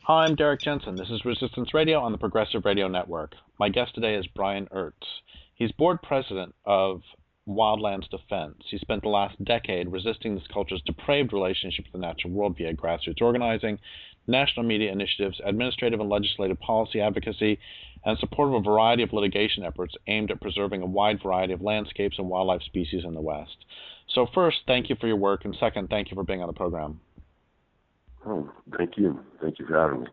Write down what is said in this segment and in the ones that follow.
Hi, I'm Derrick Jensen. This is Resistance Radio on the Progressive Radio Network. My guest today is Brian Ertz. He's board president of Wildlands Defense. He spent the last decade resisting this culture's depraved relationship with the natural world via grassroots organizing, national media initiatives, administrative and legislative policy advocacy, and support of a variety of litigation efforts aimed at preserving a wide variety of landscapes and wildlife species in the West. So first, thank you for your work, and second, thank you for being on the program. Oh, thank you. Thank you for having me.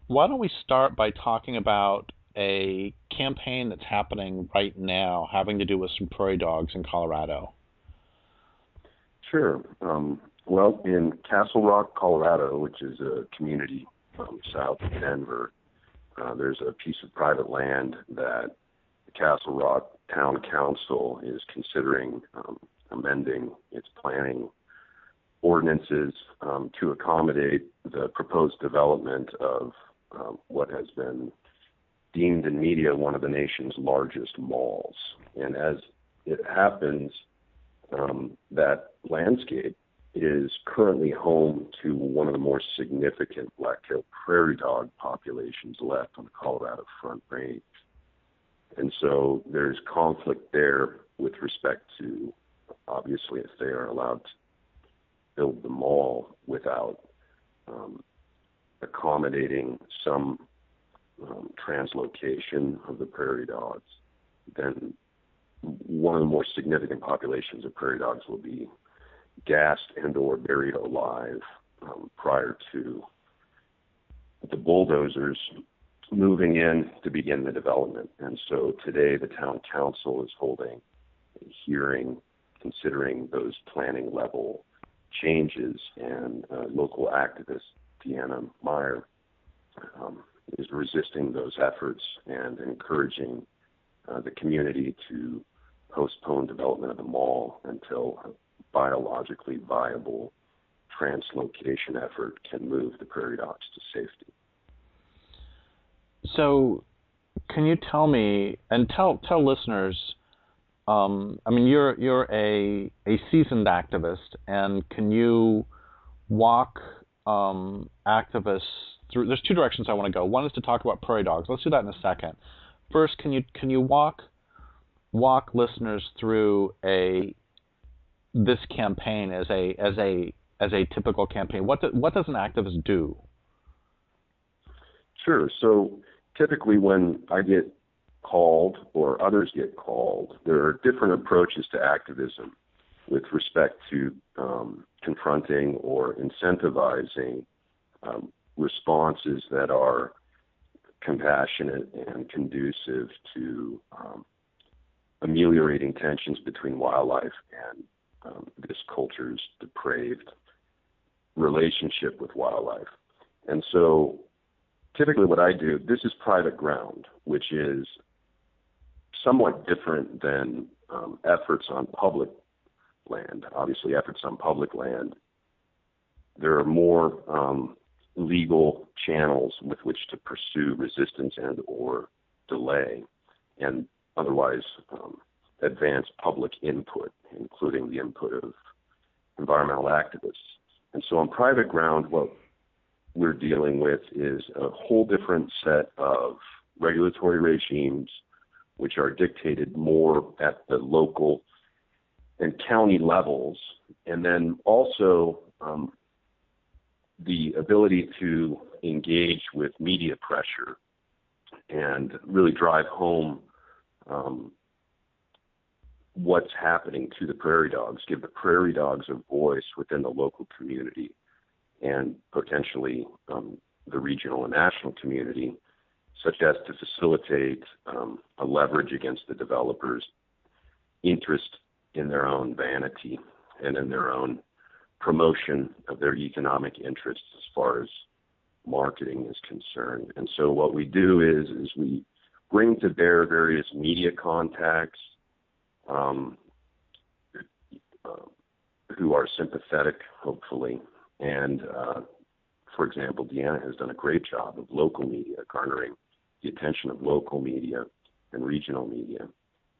Why don't we start by talking about a campaign that's happening right now having to do with some prairie dogs in Colorado? Sure. Well, in Castle Rock, Colorado, which is a community south of Denver, there's a piece of private land that the Castle Rock Town Council is considering amending its planning ordinances to accommodate the proposed development of what has been deemed in media one of the nation's largest malls. And as it happens, that landscape is currently home to one of the more significant black-tailed prairie dog populations left on the Colorado Front Range. And so there's conflict there with respect to, obviously, if they are allowed to build the mall without accommodating some translocation of the prairie dogs, then one of the more significant populations of prairie dogs will be gassed and or buried alive prior to the bulldozers moving in to begin the development. And so today the town council is holding a hearing considering those planning level changes, and local activist Deanna Meyer is resisting those efforts and encouraging the community to postpone development of the mall until a biologically viable translocation effort can move the prairie dogs to safety. So can you tell me, and tell listeners, I mean, you're a seasoned activist, and can you walk activists through? There's two directions I want to go. One is to talk about prairie dogs. Let's do that in a second. First, can you walk listeners through this campaign as a typical campaign? What does an activist do? Sure. So typically, when I get called or others get called, there are different approaches to activism with respect to confronting or incentivizing responses that are compassionate and conducive to ameliorating tensions between wildlife and this culture's depraved relationship with wildlife. And so typically what I do, this is private ground, which is somewhat different than efforts on public land. Obviously, efforts on public land, there are more legal channels with which to pursue resistance and or delay, and otherwise advance public input, including the input of environmental activists. And so on private ground, what we're dealing with is a whole different set of regulatory regimes which are dictated more at the local and county levels, and then also the ability to engage with media pressure and really drive home what's happening to the prairie dogs, give the prairie dogs a voice within the local community and potentially the regional and national community, such as to facilitate a leverage against the developers' interest in their own vanity and in their own promotion of their economic interests as far as marketing is concerned. And so what we do is we bring to bear various media contacts who are sympathetic, hopefully. And, for example, Deanna has done a great job of local media, garnering the attention of local media and regional media.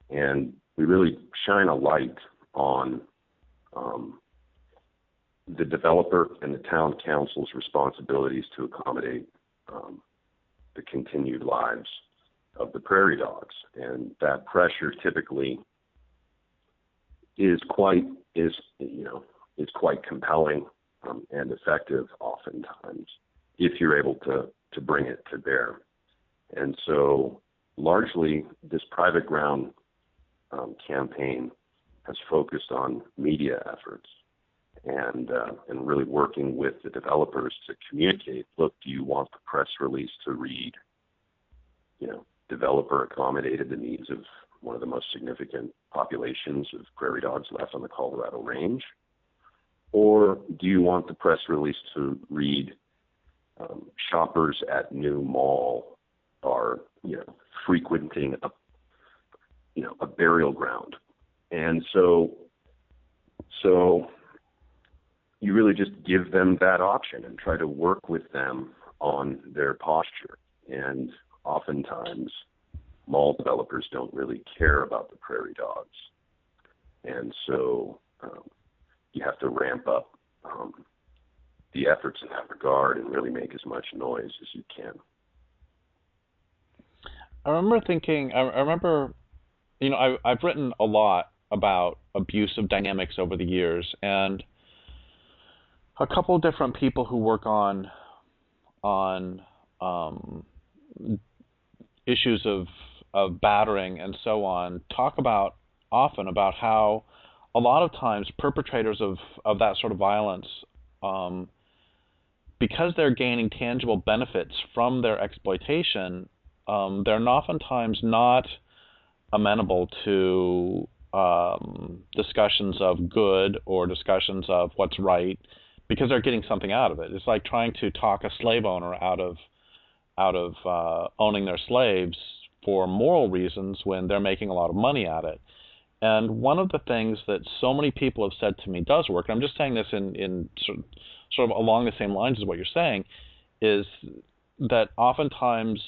And we really shine a light on the developer and the town council's responsibilities to accommodate the continued lives of the prairie dogs, and that pressure typically is quite compelling and effective oftentimes if you're able to bring it to bear. And so largely this private ground campaign has focused on media efforts and really working with the developers to communicate, look, do you want the press release to read, developer accommodated the needs of one of the most significant populations of prairie dogs left on the Colorado Range? Or do you want the press release to read, shoppers at new mall are, frequenting a burial ground? And so you really just give them that option and try to work with them on their posture. And oftentimes, mall developers don't really care about the prairie dogs. And so you have to ramp up the efforts in that regard and really make as much noise as you can. I remember, I've written a lot about abusive dynamics over the years, and a couple of different people who work on issues of battering and so on talk often about how a lot of times perpetrators of that sort of violence, because they're gaining tangible benefits from their exploitation, they're oftentimes not amenable to discussions of good or discussions of what's right, because they're getting something out of it. It's like trying to talk a slave owner out of owning their slaves for moral reasons when they're making a lot of money at it. And one of the things that so many people have said to me does work, and I'm just saying this in sort of along the same lines as what you're saying, is that oftentimes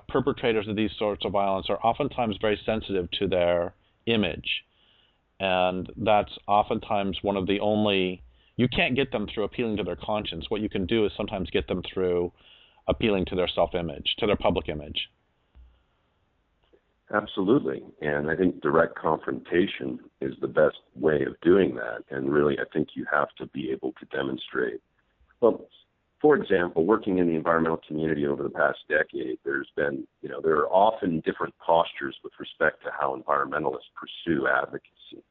perpetrators of these sorts of violence are oftentimes very sensitive to their image. And that's oftentimes one of the only, you can't get them through appealing to their conscience. What you can do is sometimes get them through appealing to their self-image, to their public image. Absolutely. And I think direct confrontation is the best way of doing that. And really, I think you have to be able to demonstrate. Well, for example, working in the environmental community over the past decade, there's been, there are often different postures with respect to how environmentalists pursue advocacy.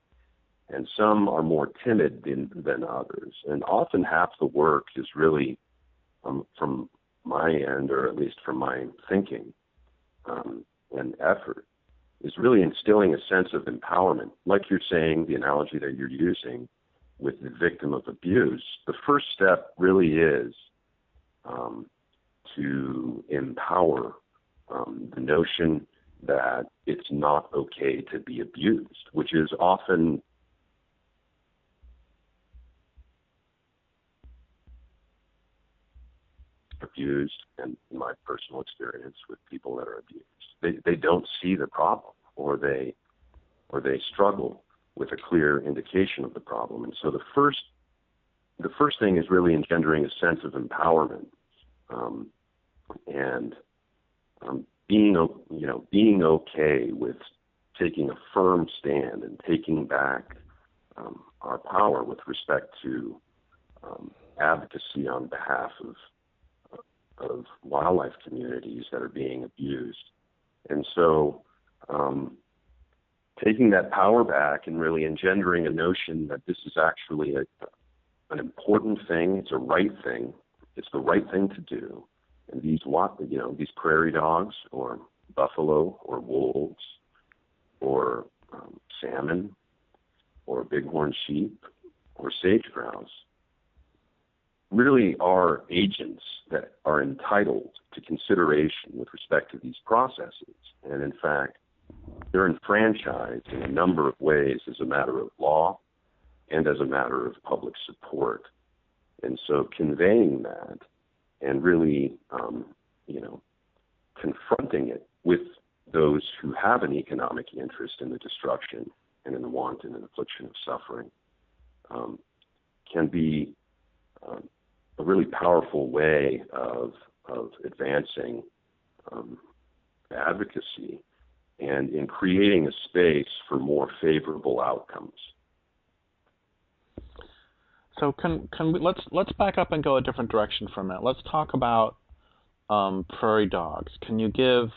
And some are more timid than others. And often half the work is really, from my end, or at least from my thinking and effort, is really instilling a sense of empowerment. Like you're saying, the analogy that you're using with the victim of abuse, the first step really is to empower the notion that it's not okay to be abused, which is often abused, and in my personal experience with people that are abused, they don't see the problem, or they struggle with a clear indication of the problem. And so the first thing is really engendering a sense of empowerment, and being okay with taking a firm stand and taking back our power with respect to advocacy on behalf of wildlife communities that are being abused. And so taking that power back and really engendering a notion that this is actually an important thing, it's a right thing, it's the right thing to do. And these prairie dogs or buffalo or wolves or salmon or bighorn sheep or sage grouse really are agents that are entitled to consideration with respect to these processes. And in fact, they're enfranchised in a number of ways as a matter of law and as a matter of public support. And so conveying that and really, confronting it with those who have an economic interest in the destruction and in the want and in affliction of suffering can be a really powerful way of advancing advocacy and in creating a space for more favorable outcomes. So can we, let's back up and go a different direction for a minute. Let's talk about prairie dogs. Can you give?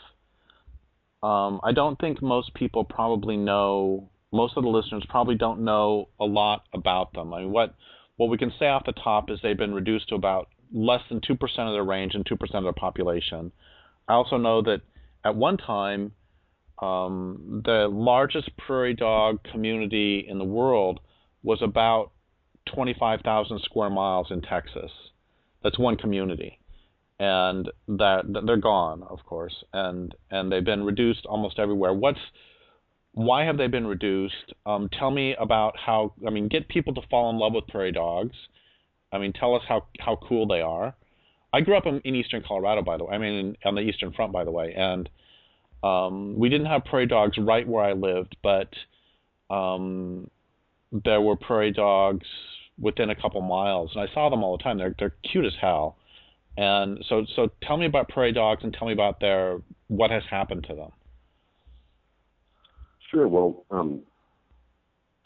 I don't think most people probably know. Most of the listeners probably don't know a lot about them. I mean, what we can say off the top is they've been reduced to about less than 2% of their range and 2% of their population. I also know that at one time, the largest prairie dog community in the world was about 25,000 square miles in Texas. That's one community, and that they're gone, of course, and they've been reduced almost everywhere. Why have they been reduced? Tell me about how. I mean, get people to fall in love with prairie dogs. I mean, tell us how cool they are. I grew up in eastern Colorado, by the way. I mean, on the Eastern Front, by the way, and we didn't have prairie dogs right where I lived, but there were prairie dogs within a couple miles, and I saw them all the time. They're cute as hell. And so tell me about prairie dogs and tell me about what has happened to them. Sure. Well,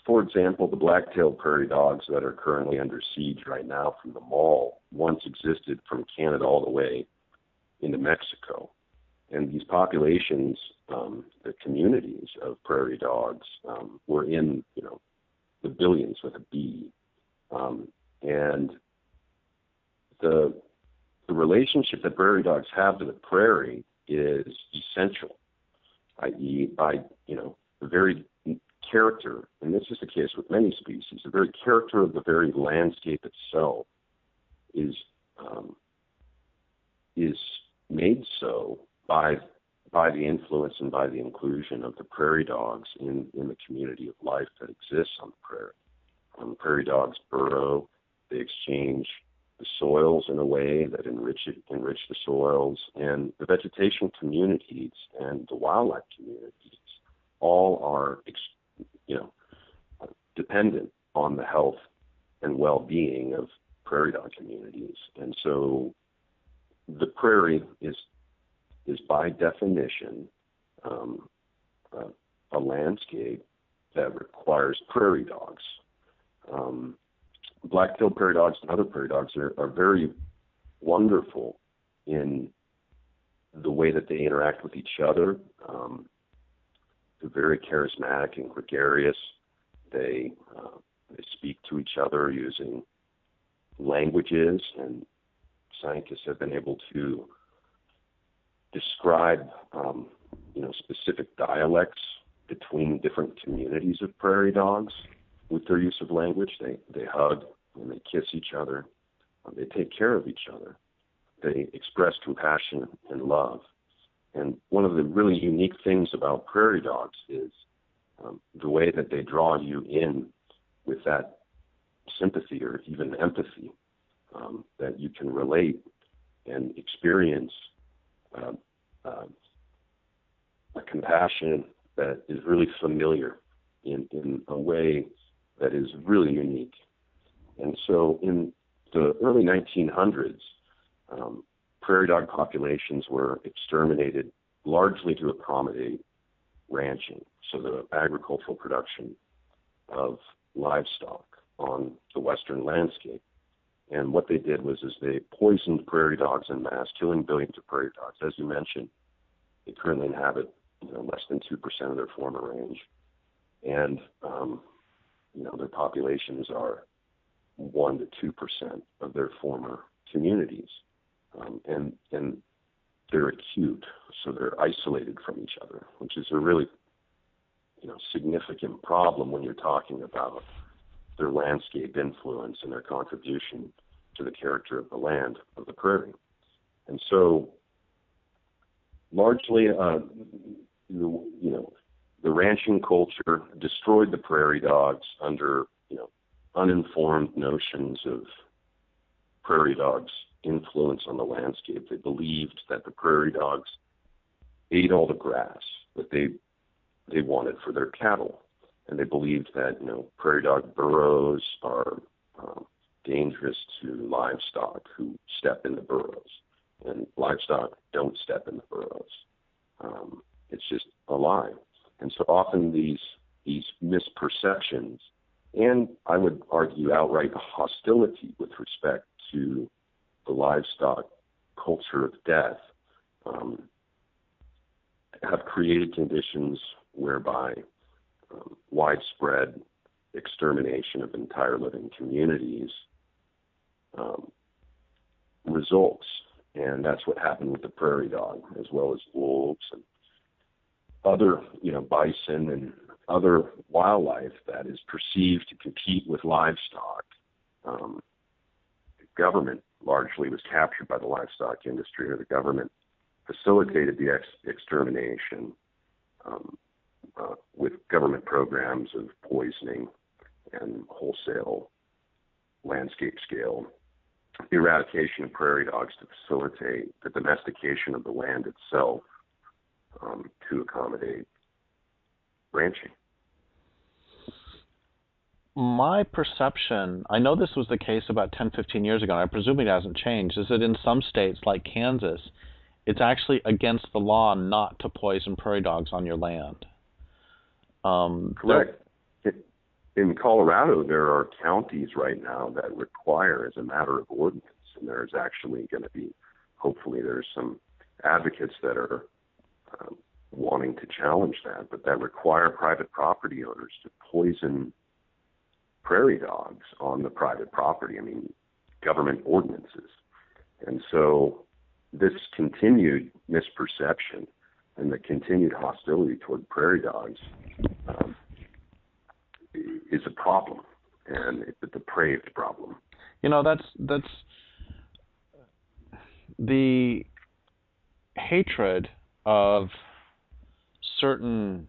for example, the black-tailed prairie dogs that are currently under siege right now from the mall once existed from Canada all the way into Mexico. And these populations, the communities of prairie dogs, were in, the billions with a B. And the relationship that prairie dogs have to the prairie is essential, i.e., by, the very character, and this is the case with many species, the very character of the very landscape itself is made so by the influence and by the inclusion of the prairie dogs in the community of life that exists on the prairie. Prairie dogs burrow, they exchange the soils in a way that enrich the soils, and the vegetation communities and the wildlife communities all are, dependent on the health and well-being of prairie dog communities. And so the prairie is by definition a landscape that requires prairie dogs. Black-tailed prairie dogs and other prairie dogs are very wonderful in the way that they interact with each other. They're very charismatic and gregarious. They speak to each other using languages, and scientists have been able to describe, specific dialects between different communities of prairie dogs with their use of language. They hug and they kiss each other. They take care of each other. They express compassion and love. And one of the really unique things about prairie dogs is the way that they draw you in with that sympathy or even empathy, that you can relate and experience a compassion that is really familiar in a way that is really unique. And so in the early 1900s, prairie dog populations were exterminated largely to accommodate ranching, so the agricultural production of livestock on the western landscape. And what they did was they poisoned prairie dogs en masse, killing billions of prairie dogs. As you mentioned, they currently inhabit less than 2% of their former range. And their populations are 1 to 2% of their former communities. And they're acute, so they're isolated from each other, which is a really significant problem when you're talking about their landscape influence and their contribution to the character of the land of the prairie. And so largely, the ranching culture destroyed the prairie dogs under, uninformed notions of prairie dogs' influence on the landscape. They believed that the prairie dogs ate all the grass that they wanted for their cattle. And they believed that, prairie dog burrows are dangerous to livestock who step in the burrows, and livestock don't step in the burrows. It's just a lie. And so often these misperceptions, and I would argue outright hostility with respect to the livestock culture of death, have created conditions whereby widespread extermination of entire living communities results. And that's what happened with the prairie dog, as well as wolves and other, bison and other wildlife that is perceived to compete with livestock. The government largely was captured by the livestock industry, or the government facilitated the extermination with government programs of poisoning and wholesale landscape scale eradication of prairie dogs to facilitate the domestication of the land itself to accommodate ranching. My perception, I know this was the case about 10, 15 years ago, and I presume it hasn't changed, is that in some states like Kansas, it's actually against the law not to poison prairie dogs on your land. Correct. In Colorado, there are counties right now that require, as a matter of ordinance, and there's actually going to be, hopefully there's some advocates that are wanting to challenge that, but that require private property owners to poison prairie dogs on the private property. I mean, government ordinances. And so this continued misperception and the continued hostility toward prairie dogs is a problem, and it's a depraved problem. That's the hatred of certain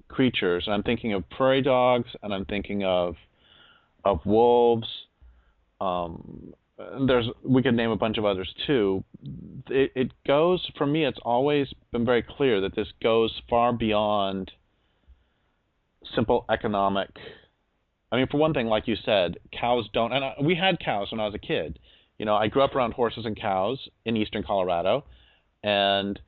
creatures. I'm thinking of prairie dogs, and I'm thinking of wolves. We could name a bunch of others too. It goes, for me, it's always been very clear that this goes far beyond simple economic. I mean, for one thing, like you said, cows don't, and we had cows when I was a kid. I grew up around horses and cows in eastern Colorado, and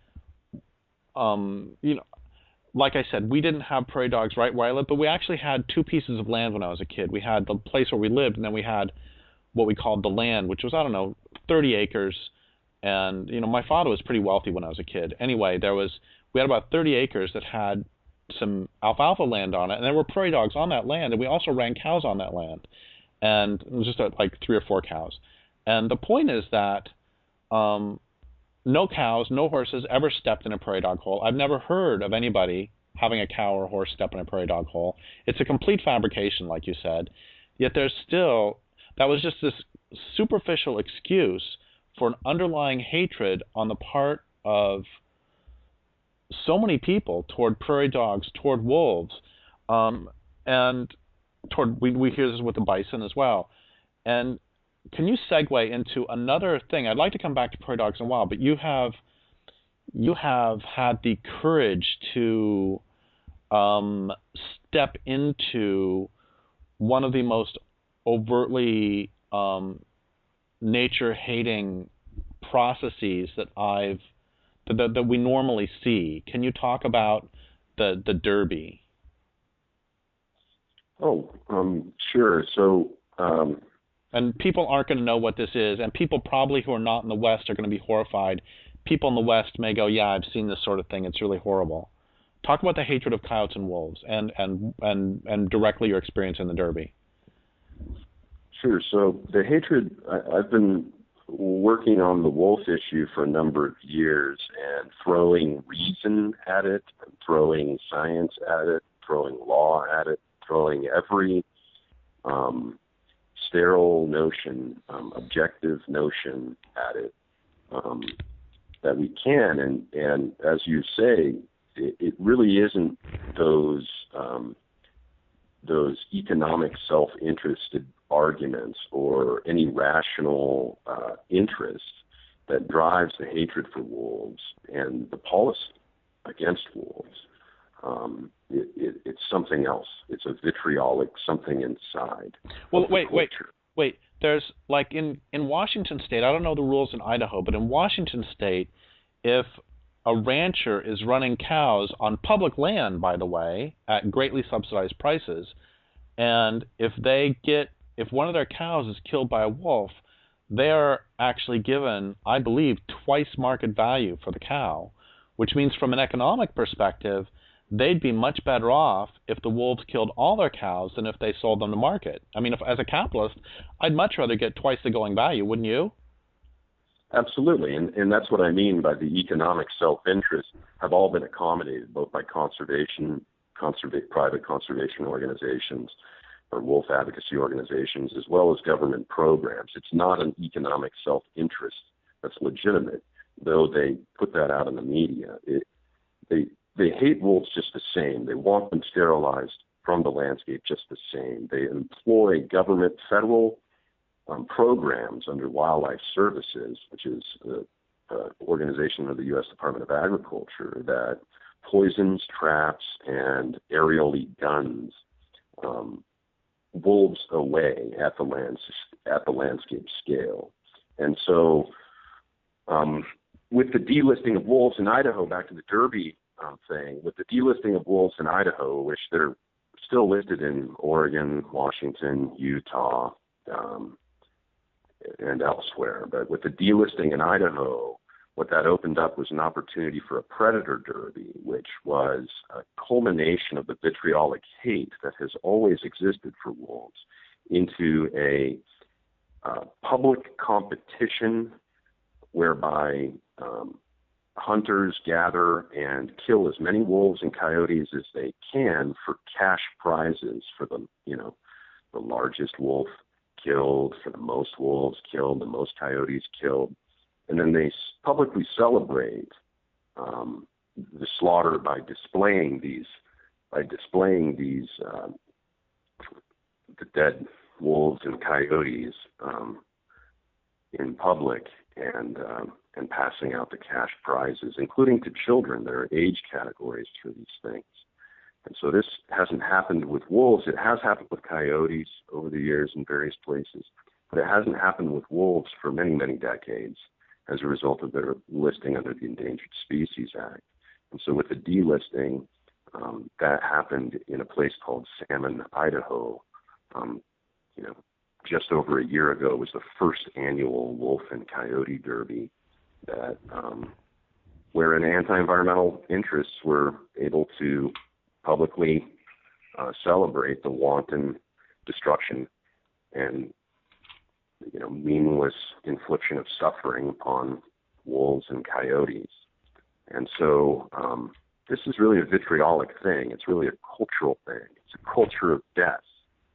like I said, we didn't have prairie dogs right where I lived, but we actually had two pieces of land when I was a kid. We had the place where we lived, and then we had what we called the land, which was, 30 acres. And, my father was pretty wealthy when I was a kid. Anyway, we had about 30 acres that had some alfalfa land on it, and there were prairie dogs on that land, and we also ran cows on that land. And it was just like 3 or 4 cows. And the point is that no cows, no horses ever stepped in a prairie dog hole. I've never heard of anybody having a cow or a horse step in a prairie dog hole. It's a complete fabrication, like you said. Yet there's still, that was just this superficial excuse for an underlying hatred on the part of so many people toward prairie dogs, toward wolves, and toward, we hear this with the bison as well. And can you segue into another thing? I'd like to come back to prairie dogs in a while, but you have had the courage to step into one of the most overtly nature-hating processes that we normally see. Can you talk about the derby? Sure. So. And people aren't going to know what this is, and people probably who are not in the West are going to be horrified. People in the West may go, "Yeah, I've seen this sort of thing. It's really horrible." Talk about the hatred of coyotes and wolves, and directly your experience in the derby. Sure. So the hatred, I've been working on the wolf issue for a number of years and throwing reason at it, throwing science at it, throwing law at it, throwing every sterile notion, objective notion at it that we can. And as you say, it really isn't those economic self-interested arguments or any rational interest that drives the hatred for wolves and the policy against wolves. It's something else. It's a vitriolic something inside. Well, wait. Wait, there's like in Washington State, I don't know the rules in Idaho, but in Washington State, if a rancher is running cows on public land, by the way, at greatly subsidized prices, and if one of their cows is killed by a wolf, they are actually given, I believe, twice market value for the cow, which means from an economic perspective, they'd be much better off if the wolves killed all their cows than if they sold them to market. I mean, if as a capitalist, I'd much rather get twice the going value, wouldn't you? Absolutely, and that's what I mean by the economic self-interest have all been accommodated, both by private conservation organizations or wolf advocacy organizations, as well as government programs. It's not an economic self-interest that's legitimate, though they put that out in the media. They hate wolves just the same. They want them sterilized from the landscape just the same. They employ government federal programs under Wildlife Services, which is an organization of the U.S. Department of Agriculture that poisons, traps, and aerially guns wolves away at the landscape scale. And so with the delisting of wolves in Idaho, back to the derby thing, with the delisting of wolves in Idaho, which they're still listed in Oregon, Washington, Utah, and elsewhere. But with the delisting in Idaho, what that opened up was an opportunity for a predator derby, which was a culmination of the vitriolic hate that has always existed for wolves into a public competition whereby hunters gather and kill as many wolves and coyotes as they can for cash prizes for the largest wolf killed, for the most wolves killed, the most coyotes killed. And then they publicly celebrate the slaughter by displaying these the dead wolves and coyotes in public and passing out the cash prizes, including to children. There are age categories for these things. And so this hasn't happened with wolves. It has happened with coyotes over the years in various places, but it hasn't happened with wolves for many, many decades as a result of their listing under the Endangered Species Act. And so with the delisting, that happened in a place called Salmon, Idaho. Just over a year ago was the first annual wolf and coyote derby that where an anti-environmental interests were able to publicly celebrate the wanton destruction and meaningless infliction of suffering upon wolves and coyotes. And so this is really a vitriolic thing. It's really a cultural thing. It's a culture of death.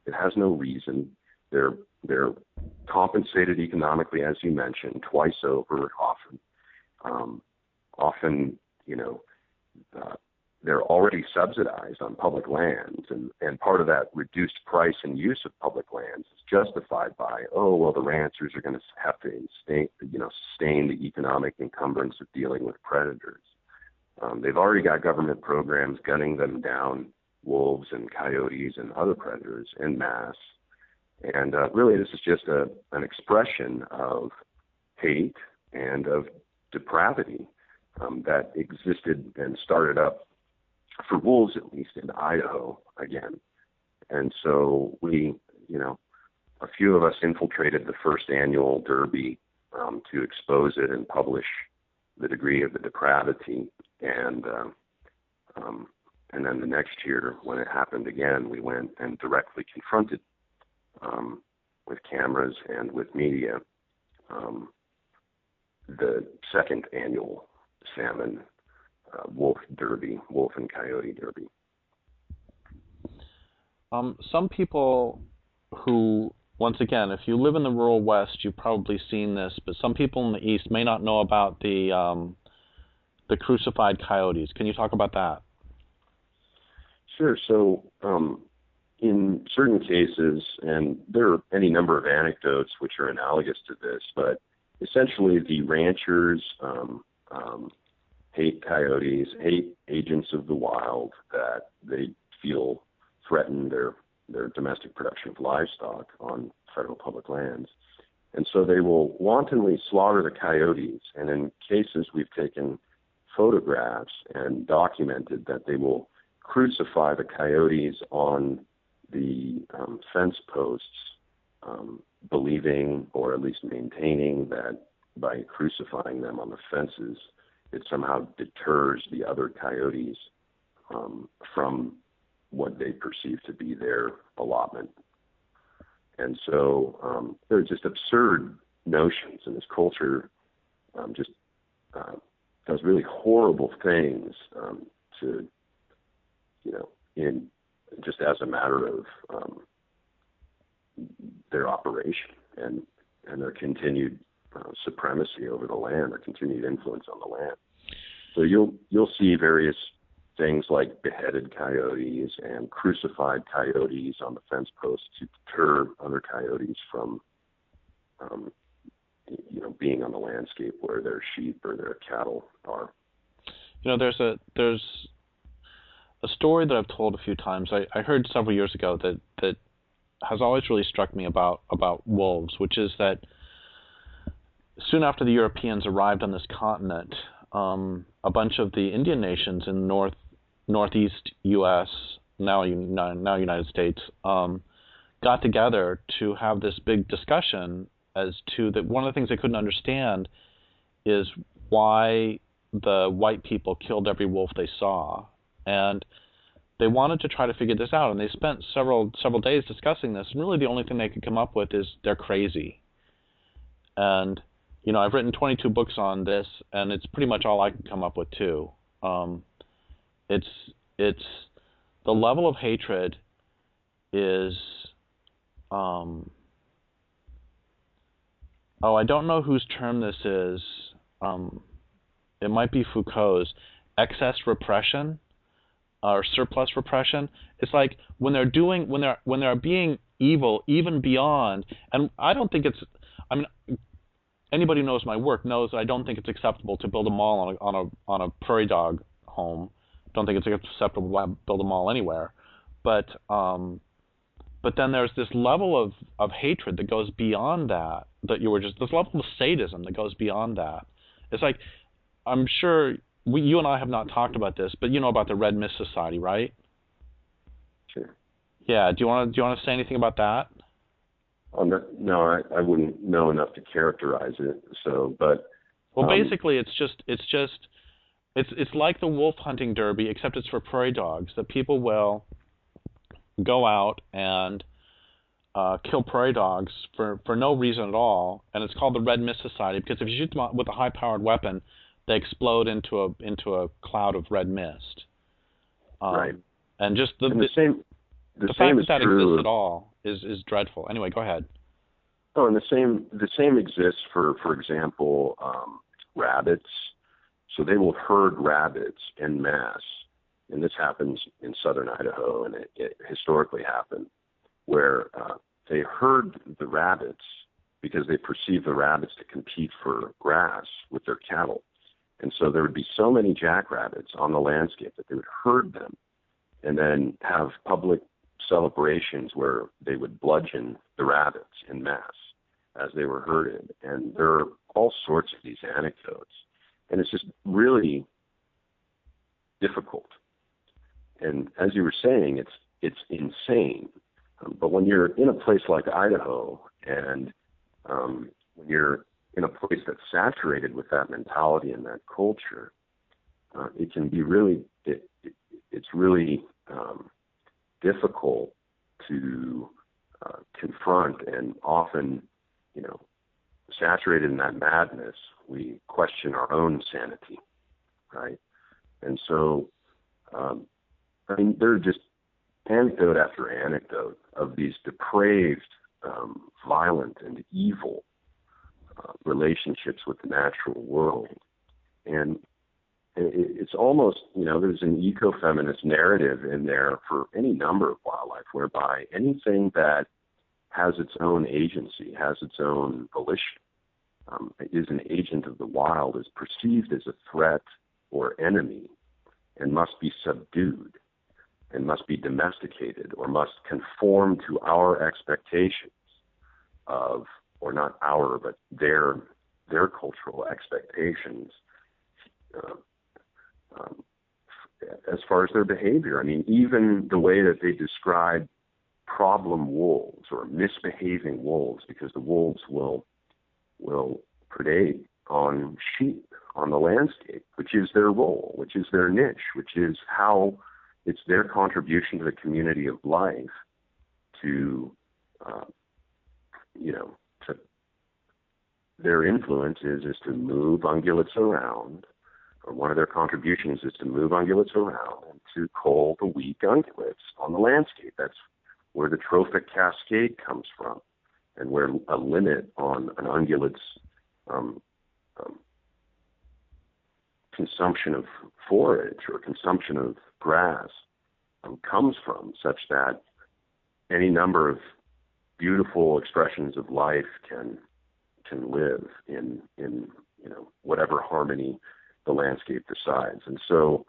It has no reason. They're compensated economically, as you mentioned, twice over often. They're already subsidized on public lands, and part of that reduced price and use of public lands is justified by, the ranchers are going to have to sustain the economic encumbrance of dealing with predators. They've already got government programs gunning them down, wolves and coyotes and other predators en masse. And really, this is just an expression of hate and of depravity that existed and started up for wolves, at least in Idaho again. And so we, a few of us infiltrated the first annual derby to expose it and publish the degree of the depravity. And then the next year, when it happened again, we went and directly confronted with cameras and with media the second annual salmon wolf and coyote derby. Some people who, once again, if you live in the rural West, you've probably seen this, but some people in the East may not know about the crucified coyotes. Can you talk about that? Sure. So in certain cases, and there are any number of anecdotes which are analogous to this, but essentially the ranchers hate coyotes, hate agents of the wild, that they feel threaten their their domestic production of livestock on federal public lands. And so they will wantonly slaughter the coyotes. And in cases, we've taken photographs and documented that they will crucify the coyotes on the fence posts, believing or at least maintaining that by crucifying them on the fences, it somehow deters the other coyotes from what they perceive to be their allotment. And so there are just absurd notions, and this culture just does really horrible things to, in just as a matter of their operation and their continued supremacy over the land, their continued influence on the land. So you'll see various things like beheaded coyotes and crucified coyotes on the fence posts to deter other coyotes from, being on the landscape where their sheep or their cattle are. There's a story that I've told a few times. I heard several years ago that has always really struck me about wolves, which is that soon after the Europeans arrived on this continent, a bunch of the Indian nations in northeast U.S., now United States, got together to have this big discussion as to that one of the things they couldn't understand is why the white people killed every wolf they saw. And they wanted to try to figure this out, and they spent several days discussing this, and really the only thing they could come up with is they're crazy. And I've written 22 books on this, and it's pretty much all I can come up with too. It's the level of hatred is I don't know whose term this is. It might be Foucault's excess repression or surplus repression. It's like when they're being evil even beyond, and I don't think it's. Anybody who knows my work knows that I don't think it's acceptable to build a mall on a prairie dog home. Don't think it's acceptable to build a mall anywhere. But then there's this level of hatred that goes beyond that. This level of sadism that goes beyond that. It's like, I'm sure you and I have not talked about this, but you know about the Red Mist Society, right? Sure. Yeah. Do you want to say anything about that? No, I wouldn't know enough to characterize it. So, but basically, it's like the wolf hunting derby, except it's for prairie dogs. That people will go out and kill prairie dogs for no reason at all, and it's called the Red Mist Society because if you shoot them with a high-powered weapon, they explode into a cloud of red mist. Right. And just the same fact that exists at all is dreadful. Anyway, go ahead. Oh, and the same exists for example, rabbits. So they will herd rabbits en masse, and this happens in southern Idaho, and it historically happened, where they herd the rabbits because they perceive the rabbits to compete for grass with their cattle. And so there would be so many jackrabbits on the landscape that they would herd them and then have public celebrations where they would bludgeon the rabbits en masse as they were herded. And there are all sorts of these anecdotes. And it's just really difficult. And as you were saying, it's insane. But when you're in a place like Idaho and when you're in a place that's saturated with that mentality and that culture, it can be really, it's really difficult to confront, and often, saturated in that madness, we question our own sanity, right? And so, there are just anecdote after anecdote of these depraved, violent, and evil relationships with the natural world. And it's almost, there's an ecofeminist narrative in there for any number of wildlife, whereby anything that has its own agency, has its own volition, is an agent of the wild, is perceived as a threat or enemy and must be subdued. and must be domesticated or must conform to our expectations of, or not our, but their cultural expectations as far as their behavior. I mean, even the way that they describe problem wolves or misbehaving wolves, because the wolves will predate on sheep on the landscape, which is their role, which is their niche, which is how it's their contribution to the community of life to, to their influence is to move ungulates around, or one of their contributions is to move ungulates around and to cull the weak ungulates on the landscape. That's where the trophic cascade comes from, and where a limit on an ungulate's consumption of forage or consumption of grass comes from, such that any number of beautiful expressions of life can live in whatever harmony the landscape decides. And so,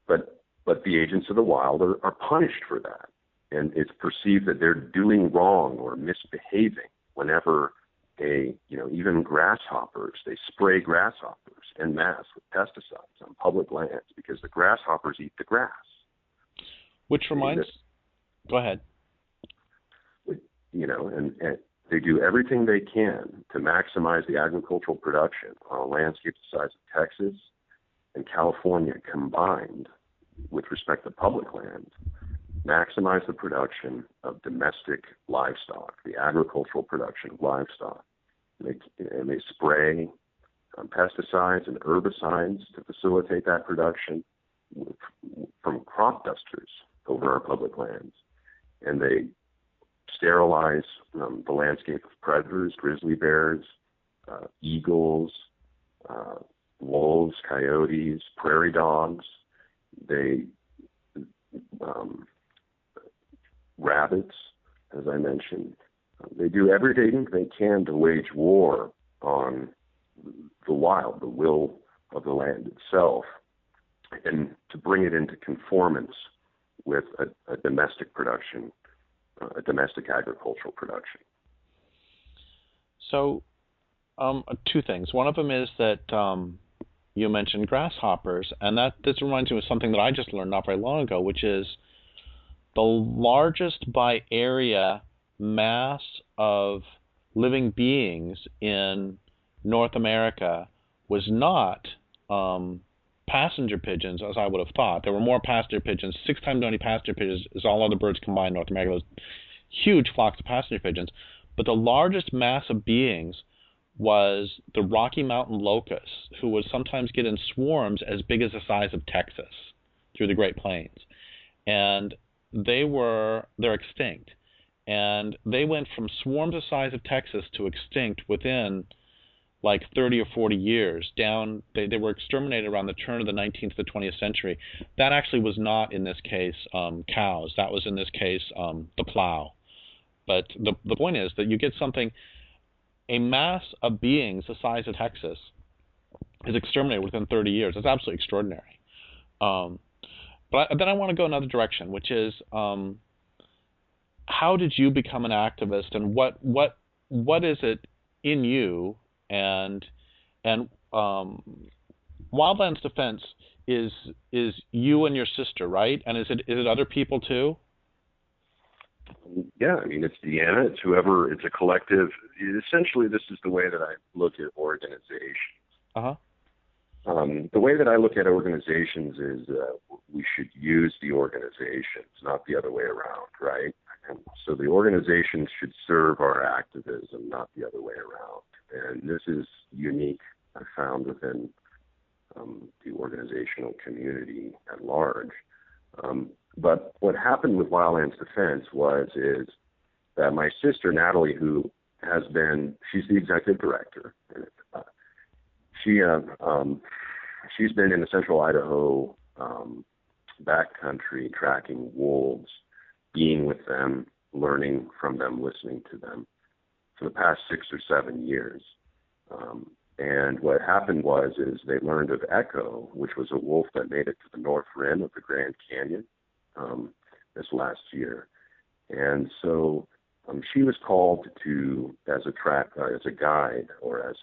but the agents of the wild are punished for that, and it's perceived that they're doing wrong or misbehaving whenever even grasshoppers, they spray grasshoppers en masse with pesticides on public lands because the grasshoppers eat the grass. Which reminds, go ahead. And they do everything they can to maximize the agricultural production on a landscape the size of Texas and California combined with respect to public land, maximize the production of domestic livestock, the agricultural production of livestock. And they spray pesticides and herbicides to facilitate that production from crop dusters over our public lands. And they sterilize the landscape of predators, grizzly bears, eagles, wolves, coyotes, prairie dogs. They rabbits, as I mentioned. They do everything they can to wage war on the wild, the will of the land itself, and to bring it into conformance with a domestic production, a domestic agricultural production. So, two things. One of them is that you mentioned grasshoppers, and this reminds me of something that I just learned not very long ago, which is the largest by area mass of living beings in North America was not passenger pigeons, as I would have thought. There were more passenger pigeons, 6 times as many passenger pigeons as all other birds combined in North America. Those huge flocks of passenger pigeons. But the largest mass of beings was the Rocky Mountain locusts, who would sometimes get in swarms as big as the size of Texas through the Great Plains. And they're extinct. And they went from swarms the size of Texas to extinct within like 30 or 40 years. They were exterminated around the turn of the 19th to the 20th century. That actually was not, in this case, cows. That was, in this case, the plow. But the point is that you get a mass of beings the size of Texas is exterminated within 30 years. That's absolutely extraordinary. But then I want to go another direction, which is how did you become an activist, and what is it in you? And Wildlands Defense is you and your sister, right? And is it other people too? Yeah, I mean, it's Deanna, it's whoever, it's a collective. Essentially, this is the way that I look at organizations. Uh-huh. The way that I look at organizations is we should use the organizations, not the other way around, right? And so the organizations should serve our activism, not the other way around. And this is unique, I found, within the organizational community at large. But what happened with Wildlands Defense is that my sister, Natalie, who she's the executive director, and she's been in the central Idaho backcountry tracking wolves, being with them, learning from them, listening to them for the past 6 or 7 years. And what happened is they learned of Echo, which was a wolf that made it to the north rim of the Grand Canyon. this last year. And so she was called to as a guide, or as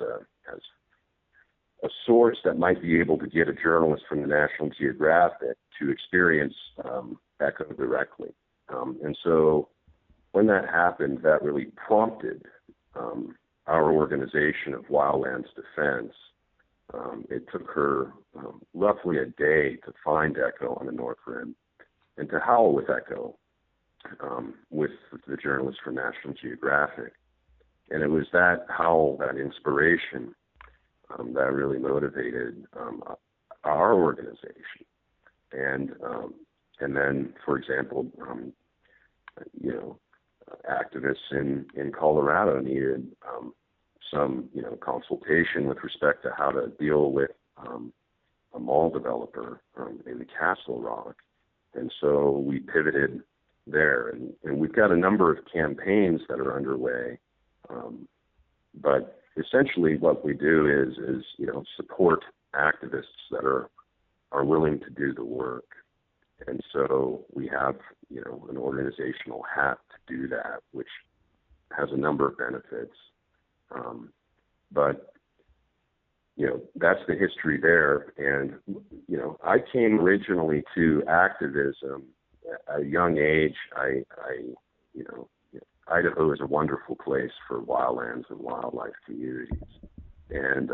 a source that might be able to get a journalist from the National Geographic to experience echo directly. And so when that happened, that really prompted our organization of Wildlands Defense. It took her roughly a day to find echo on the North Rim and to howl with echo with the journalist from National Geographic. And it was that howl, that inspiration, that really motivated our organization. And then, for example, activists in Colorado needed some, consultation with respect to how to deal with a mall developer in Castle Rock. And so we pivoted there. And we've got a number of campaigns that are underway. But essentially what we do is support activists that are willing to do the work. And so we have, an organizational hat to do that, which has a number of benefits. But that's the history there. And, I came originally to activism at a young age. Idaho is a wonderful place for wildlands and wildlife communities. And,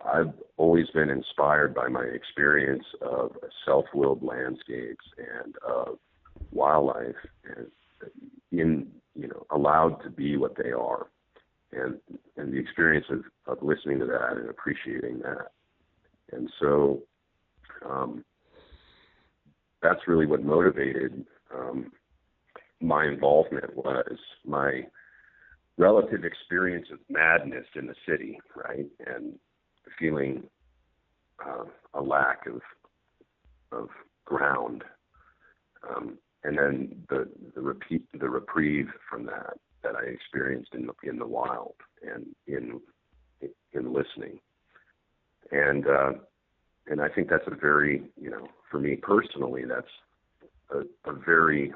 I've always been inspired by my experience of self-willed landscapes and of wildlife and allowed to be what they are. And the experience of listening to that and appreciating that. And so that's really what motivated my involvement, was my relative experience of madness in the city, right? And feeling a lack of ground. And then the reprieve from that I experienced in the wild and in listening. And I think that's a very, for me personally, that's a very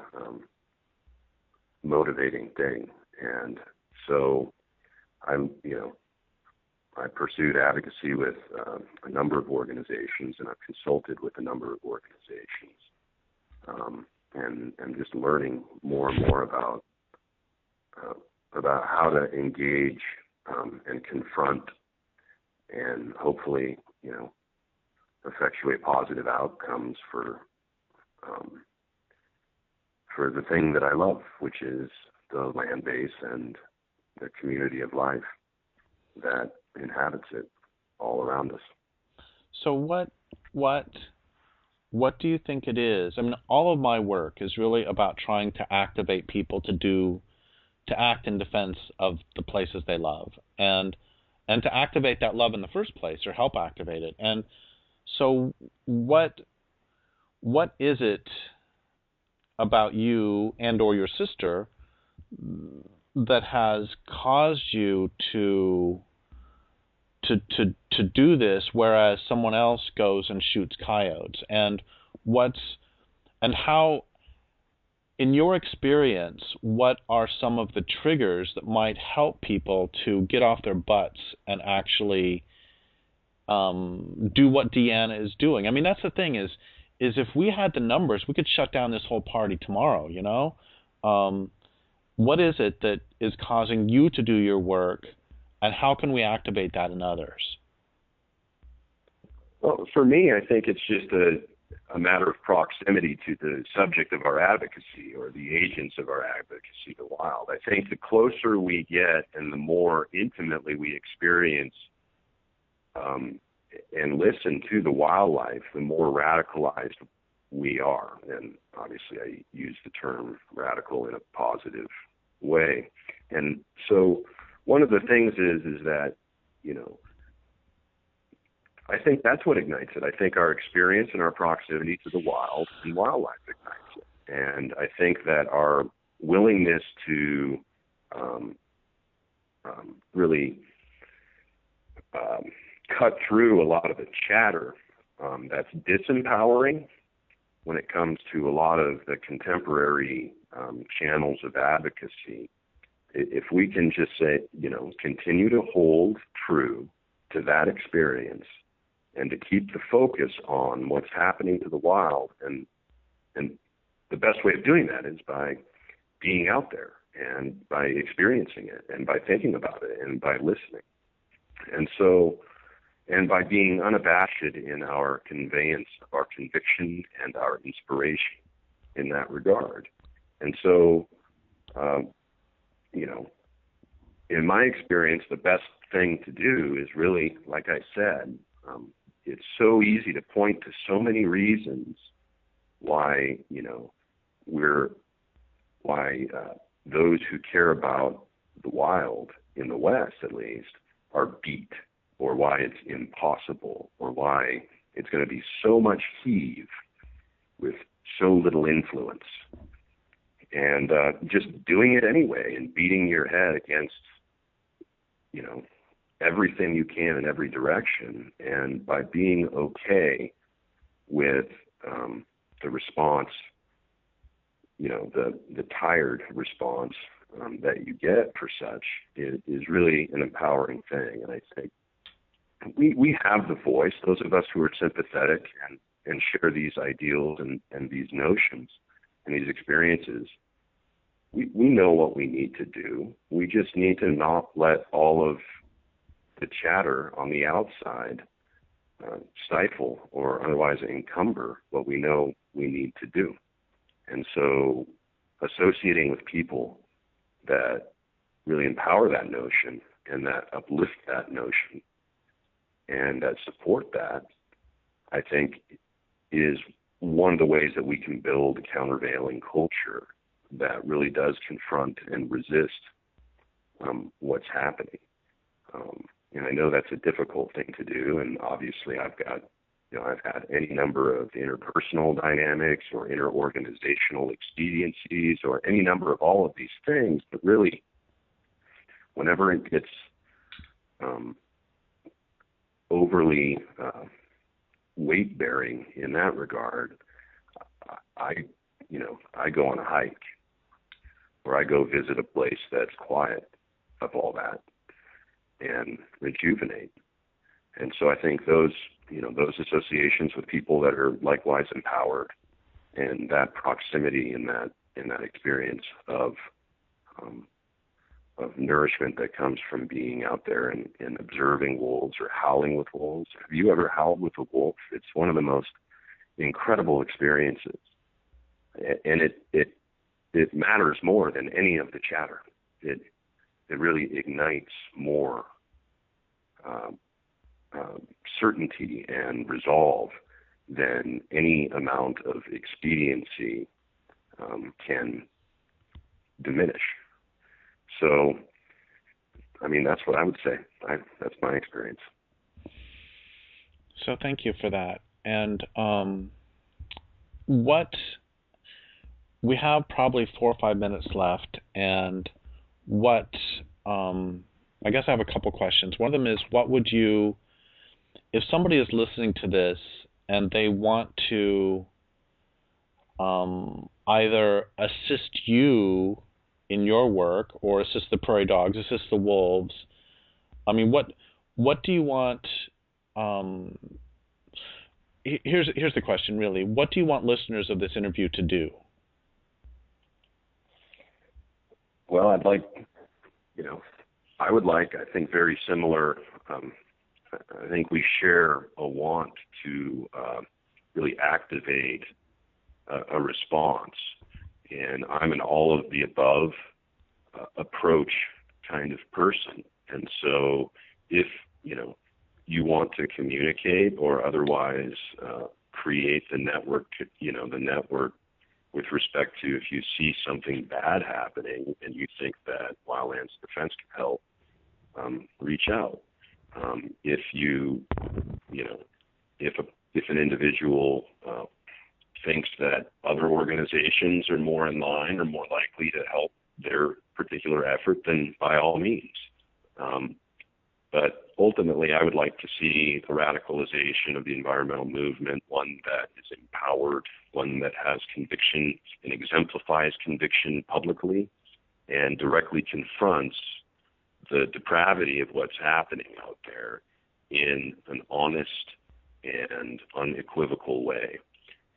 motivating thing. And so I pursued advocacy with a number of organizations, and I've consulted with a number of organizations, and I'm just learning more and more about how to engage and confront and hopefully, effectuate positive outcomes for the thing that I love, which is the land base and the community of life that inhabits it all around us. So what do you think it is? I mean, all of my work is really about trying to activate people to act in defense of the places they love, and to activate that love in the first place, or help activate it. And so what is it about you and or your sister that has caused you to do this, whereas someone else goes and shoots coyotes? And how, in your experience, what are some of the triggers that might help people to get off their butts and actually do what Deanna is doing? I mean, that's the thing is if we had the numbers, we could shut down this whole party tomorrow, What is it that is causing you to do your work, and how can we activate that in others? Well, for me, I think it's just a matter of proximity to the subject of our advocacy, or the agents of our advocacy, the wild. I think the closer we get and the more intimately we experience and listen to the wildlife, the more radicalized we are. And obviously I use the term radical in a positive way. And so one of the things is that, I think that's what ignites it. I think our experience and our proximity to the wild and wildlife ignites it. And I think that our willingness to really cut through a lot of the chatter that's disempowering when it comes to a lot of the contemporary channels of advocacy, if we can just say, continue to hold true to that experience and to keep the focus on what's happening to the wild, and the best way of doing that is by being out there and by experiencing it and by thinking about it and by listening. And by being unabashed in our conveyance of our conviction and our inspiration in that regard. And so, in my experience, the best thing to do is really, like I said, it's so easy to point to so many reasons why, those who care about the wild, in the West at least, are beat, or why it's impossible, or why it's going to be so much heave with so little influence. And just doing it anyway and beating your head against, everything you can in every direction. And by being okay with the response, the tired response that you get for such is really an empowering thing. And I think we have the voice, those of us who are sympathetic and share these ideals and these notions and these experiences. We know what we need to do. We just need to not let all of the chatter on the outside stifle or otherwise encumber what we know we need to do. And so associating with people that really empower that notion and that uplift that notion and that support that, I think, is one of the ways that we can build a countervailing culture that really does confront and resist what's happening. And I know that's a difficult thing to do, and obviously I've had any number of interpersonal dynamics or interorganizational expediencies or any number of all of these things, but really, whenever it gets overly weight-bearing in that regard, I go on a hike, or I go visit a place that's quiet of all that and rejuvenate. And so I think those associations with people that are likewise empowered, and that proximity in that experience of nourishment that comes from being out there and observing wolves or howling with wolves. Have you ever howled with a wolf? It's one of the most incredible experiences, and it matters more than any of the chatter. It really ignites more certainty and resolve than any amount of expediency can diminish. So, that's what I would say. That's my experience. So thank you for that. And we have probably 4 or 5 minutes left, and I guess I have a couple questions. One of them is, what would you, if somebody is listening to this and they want to either assist you in your work or assist the prairie dogs, assist the wolves, what do you want? Here's the question, really. What do you want listeners of this interview to do? Well, I would like, I think, very similar. I think we share a want to really activate a response. And I'm an all of the above approach kind of person. And so if, you want to communicate or otherwise create the network, the network with respect to, if you see something bad happening and you think that Wildlands Defense can help, reach out. If if an individual thinks that other organizations are more in line or more likely to help their particular effort, then by all means. But ultimately, I would like to see the radicalization of the environmental movement, one that is empowered, one that has conviction and exemplifies conviction publicly and directly confronts the depravity of what's happening out there in an honest and unequivocal way.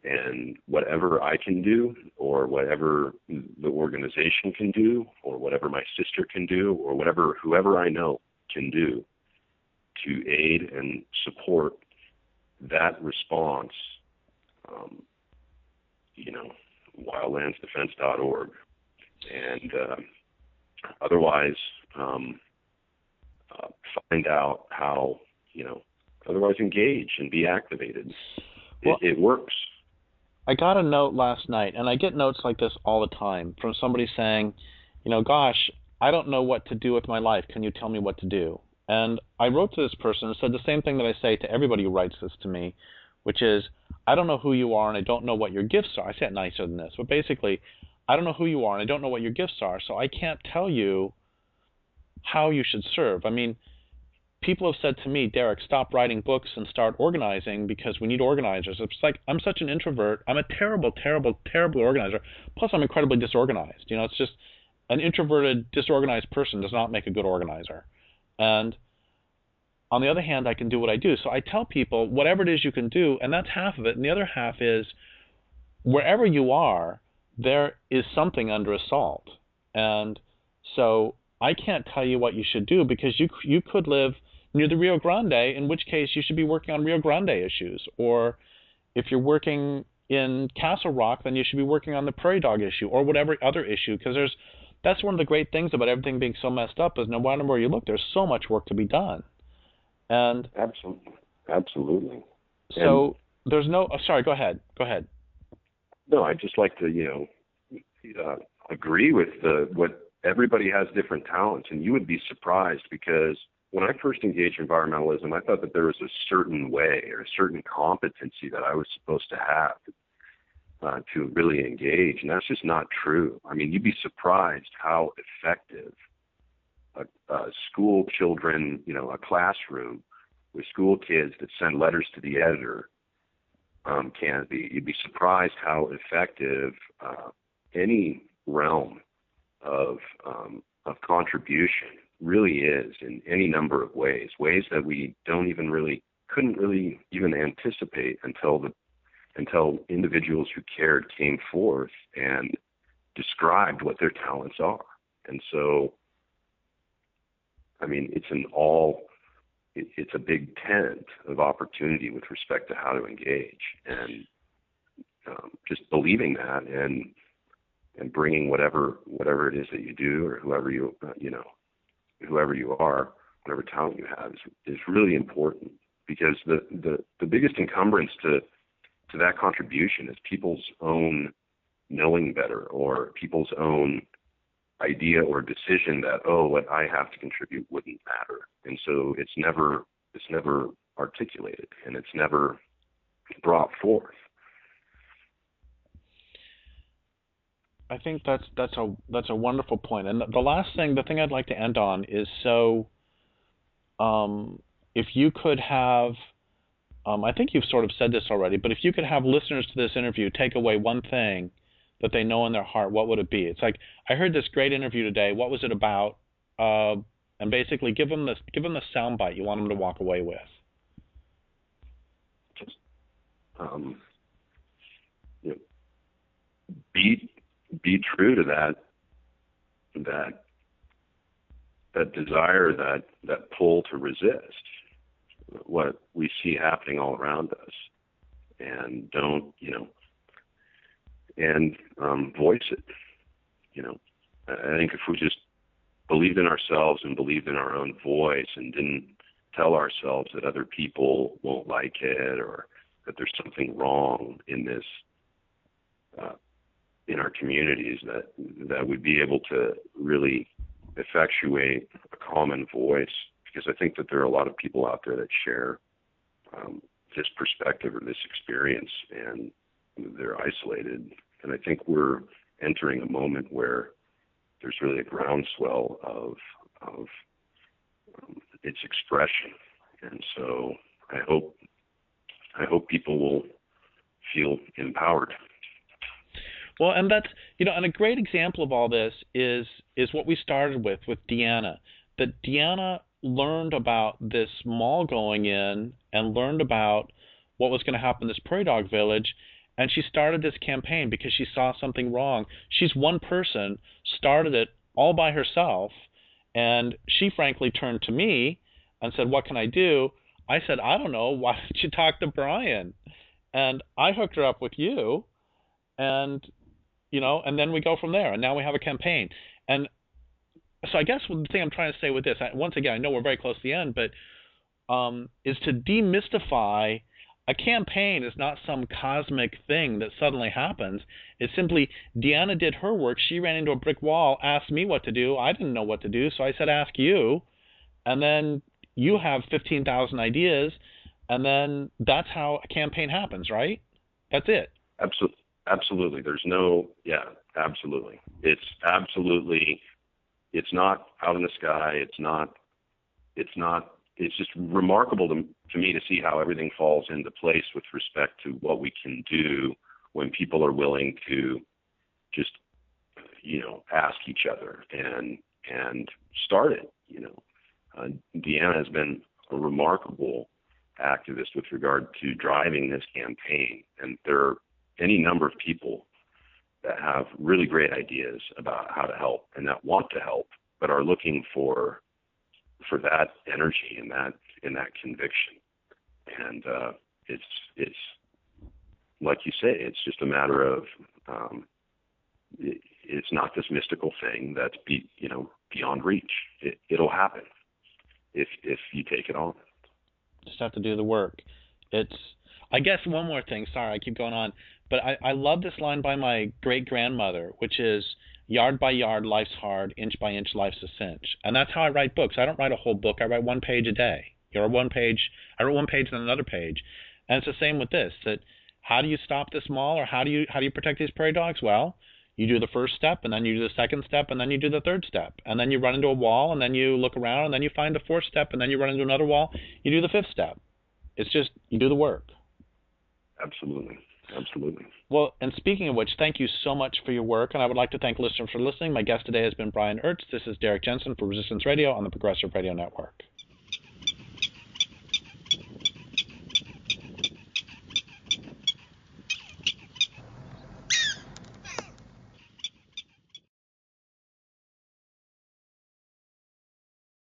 And whatever I can do, or whatever the organization can do, or whatever my sister can do, or whoever I know can do to aid and support that response, wildlandsdefense.org. And otherwise, find out how, otherwise engage and be activated. Well, it works. I got a note last night, and I get notes like this all the time from somebody saying, gosh, I don't know what to do with my life. Can you tell me what to do? And I wrote to this person and said the same thing that I say to everybody who writes this to me, which is, I don't know who you are and I don't know what your gifts are. I say it nicer than this, but basically, I don't know who you are and I don't know what your gifts are, so I can't tell you how you should serve. I mean, people have said to me, Derrick, stop writing books and start organizing because we need organizers. It's like, I'm such an introvert. I'm a terrible, terrible, terrible organizer. Plus, I'm incredibly disorganized. It's just an introverted, disorganized person does not make a good organizer. And on the other hand, I can do what I do. So I tell people, whatever it is you can do, and that's half of it. And the other half is, wherever you are, there is something under assault. And so I can't tell you what you should do because you could live near the Rio Grande, in which case you should be working on Rio Grande issues. Or if you're working in Castle Rock, then you should be working on the prairie dog issue or whatever other issue, because that's one of the great things about everything being so messed up is no matter where you look, there's so much work to be done. And absolutely. So there's no. Sorry, go ahead. No, I'd just like to agree with what everybody has different talents, and you would be surprised because when I first engaged environmentalism, I thought that there was a certain way or a certain competency that I was supposed to have to really engage, and that's just not true. I mean, you'd be surprised how effective school children, a classroom with school kids that send letters to the editor can be. You'd be surprised how effective any realm of contribution really is in any number of ways that we couldn't really even anticipate until individuals who cared came forth and described what their talents are. And so, I mean, it's a big tent of opportunity with respect to how to engage, and just believing that and bringing whatever it is that you do, or whoever you are, whatever talent you have is really important, because the biggest encumbrance to that contribution is people's own knowing better, or people's own idea or decision that, what I have to contribute wouldn't matter. And so it's never articulated, and it's never brought forth. I think that's a wonderful point. And the thing I'd like to end on is, if you could have, I think you've sort of said this already, but if you could have listeners to this interview take away one thing that they know in their heart, what would it be? It's like, I heard this great interview today. What was it about? And basically, give them the soundbite you want them to walk away with. Just be true to that desire, that pull to resist what we see happening all around us, and don't voice it. I think if we just believed in ourselves and believed in our own voice and didn't tell ourselves that other people won't like it, or that there's something wrong in this, in our communities, that we'd be able to really effectuate a common voice, because I think that there are a lot of people out there that share this perspective or this experience, and they're isolated. And I think we're entering a moment where there's really a groundswell of its expression. And so I hope people will feel empowered. Well, and that's, and a great example of all this is what we started with Deanna. That Deanna learned about this mall going in and learned about what was going to happen in this prairie dog village, and she started this campaign because she saw something wrong. She's one person, started it all by herself, and she frankly turned to me and said, "What can I do?" I said, "I don't know. Why don't you talk to Brian?" And I hooked her up with you, and and then we go from there. And now we have a campaign. And so I guess the thing I'm trying to say with this, once again, I know we're very close to the end, but is to demystify a campaign is not some cosmic thing that suddenly happens. It's simply Deanna did her work. She ran into a brick wall, asked me what to do. I didn't know what to do, so I said, ask you. And then you have 15,000 ideas, and then that's how a campaign happens, right? That's it. Absolutely. There's no, absolutely. It's not out in the sky. It's just remarkable to me to see how everything falls into place with respect to what we can do when people are willing to just, ask each other and start it, Deanna has been a remarkable activist with regard to driving this campaign, and there are any number of people that have really great ideas about how to help and that want to help, but are looking for that energy and that conviction. And it's like you say, it's just a matter of it's not this mystical thing that's beyond reach. It'll happen if you take it on. Just have to do the work. I guess one more thing. Sorry, I keep going on. But I love this line by my great-grandmother, which is, "Yard by yard, life's hard. Inch by inch, life's a cinch." And that's how I write books. I don't write a whole book. I write one page a day. I wrote one page, then another page. And it's the same with this. That how do you stop this mall, or how do you protect these prairie dogs? Well, you do the first step, and then you do the second step, and then you do the third step. And then you run into a wall, and then you look around, and then you find the fourth step, and then you run into another wall. You do the fifth step. It's just, you do the work. Absolutely. Well, and speaking of which, thank you so much for your work, and I would like to thank listeners for listening. My guest today has been Brian Ertz. This is Derrick Jensen for Resistance Radio on the Progressive Radio Network.